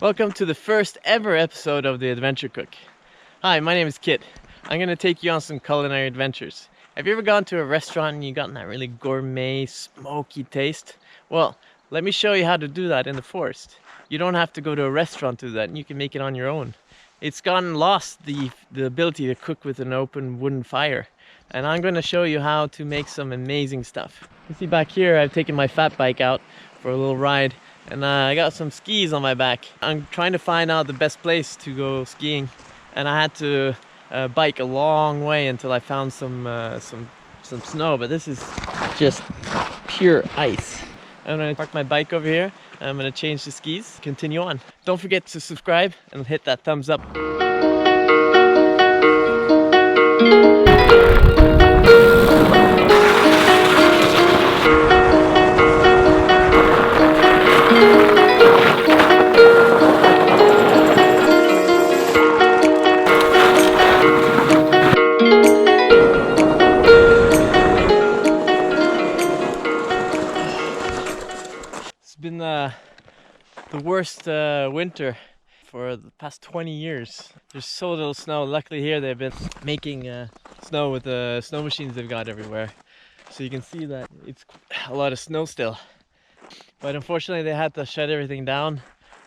Welcome to the first ever episode of The Adventure Cook. Hi, my name is Kit. I'm going to take you on some culinary adventures. Have you ever gone to a restaurant and you gotten that really gourmet, smoky taste? Well, let me show you how to do that in the forest. You don't have to go to a restaurant to do that, and you can make it on your own. It's gotten lost, the ability to cook with an open wooden fire. And I'm going to show you how to make some amazing stuff. You see back here, I've taken my fat bike out for a little ride. And I got some skis on my back. I'm trying to find out the best place to go skiing, and I had to bike a long way until I found some snow. But this is just pure ice. I'm gonna park my bike over here. I'm gonna change the skis. Continue on. Don't forget to subscribe and hit that thumbs up. It's been the worst winter for the past 20 years. There's so little snow. Luckily here they've been making snow with the snow machines they've got everywhere. So you can see that it's a lot of snow still. But unfortunately they had to shut everything down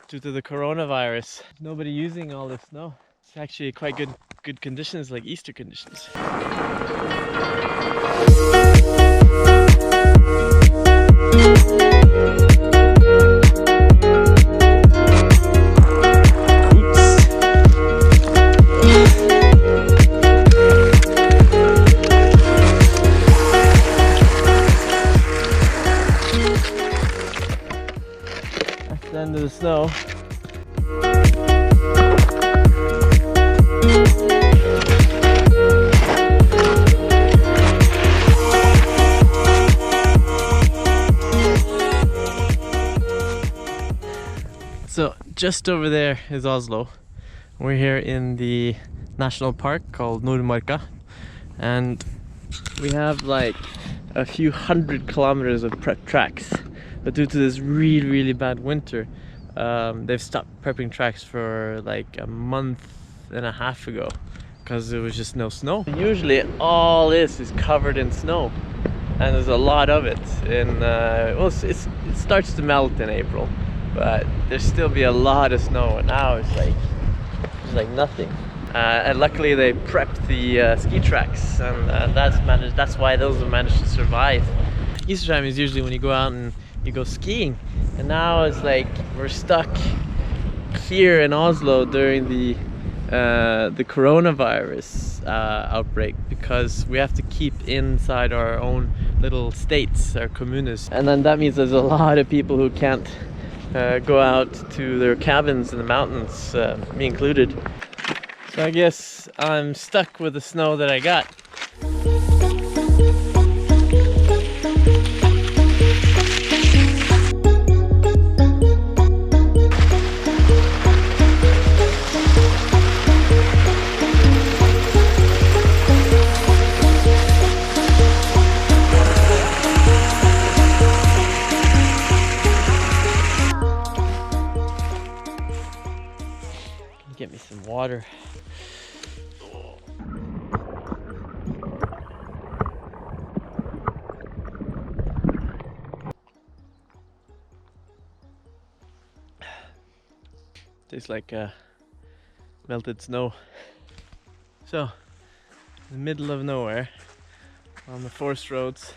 due to the coronavirus. Nobody using all this snow. It's actually quite good conditions, like Easter conditions. The end of the snow. So just over there is Oslo. We're here in the national park called Nordmarka, and we have like a few hundred kilometers of prep tracks. But due to this really bad winter, they've stopped prepping tracks for like a month and a half ago because there was just no snow. Usually all this is covered in snow, and there's a lot of it. Well, it starts to melt in April, but there's still be a lot of snow, and now it's like nothing. And luckily they prepped the ski tracks, and that's why those have managed to survive. Easter time is usually when you go out and you go skiing, and now it's like we're stuck here in Oslo during the coronavirus outbreak, because we have to keep inside our own little states, our communes, and then that means there's a lot of people who can't go out to their cabins in the mountains, me included. So I guess I'm stuck with the snow that I got. Get me some water. Tastes like melted snow. So, in the middle of nowhere, on the forest roads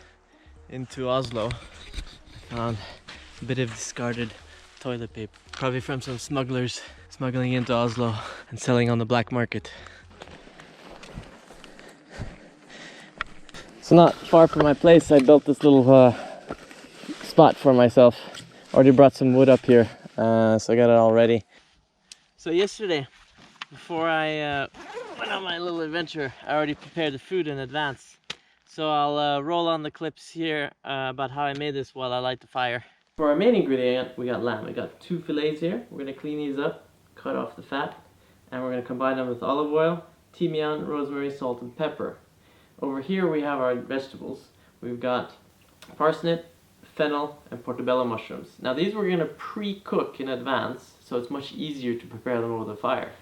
into Oslo, I found a bit of discarded toilet paper, probably from some smugglers smuggling into Oslo and selling on the black market. So not far from my place, I built this little spot for myself. Already brought some wood up here, so I got it all ready. So yesterday, before I went on my little adventure, I already prepared the food in advance. So I'll roll on the clips here about how I made this while I light the fire. For our main ingredient, we got lamb. I got 2 fillets here. We're going to clean these up, cut off the fat, and we're going to combine them with olive oil, thymian, rosemary, salt, and pepper. Over here we have our vegetables. We've got parsnip, fennel, and portobello mushrooms. Now these we're going to pre-cook in advance, so it's much easier to prepare them over the fire.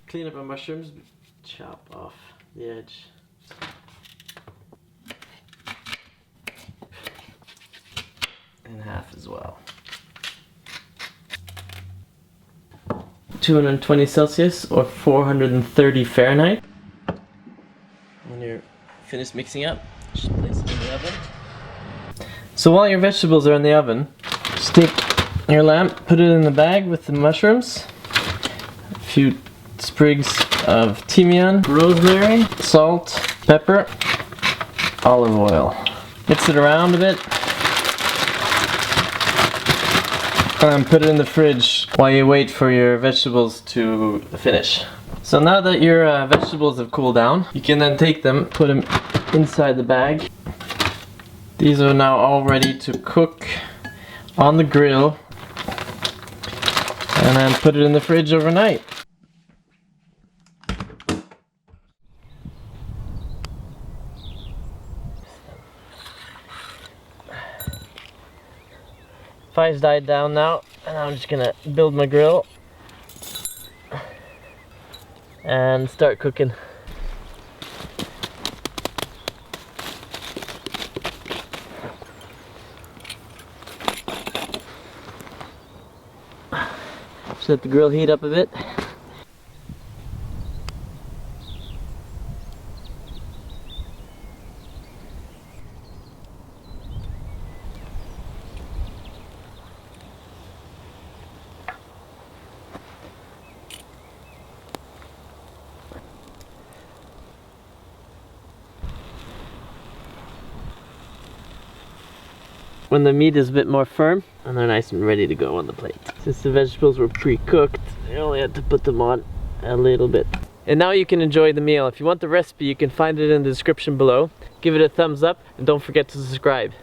Clean up my mushrooms, chop off the edge. In half as well. 220 Celsius or 430 Fahrenheit. When you're finished mixing up, just place it in the oven. So while your vegetables are in the oven, just take your lamp, put it in the bag with the mushrooms, a few sprigs of thymian, rosemary, salt, pepper, olive oil. Mix it around a bit. And put it in the fridge while you wait for your vegetables to finish. So now that your vegetables have cooled down, you can then take them, put them inside the bag. These are now all ready to cook on the grill, and then put it in the fridge overnight. Fire's died down now, and I'm just gonna build my grill and start cooking. Just let the grill heat up a bit. When the meat is a bit more firm and they're nice and ready to go on the plate. Since the vegetables were pre-cooked, I only had to put them on a little bit. And now you can enjoy the meal. If you want the recipe, you can find it in the description below. Give it a thumbs up and don't forget to subscribe.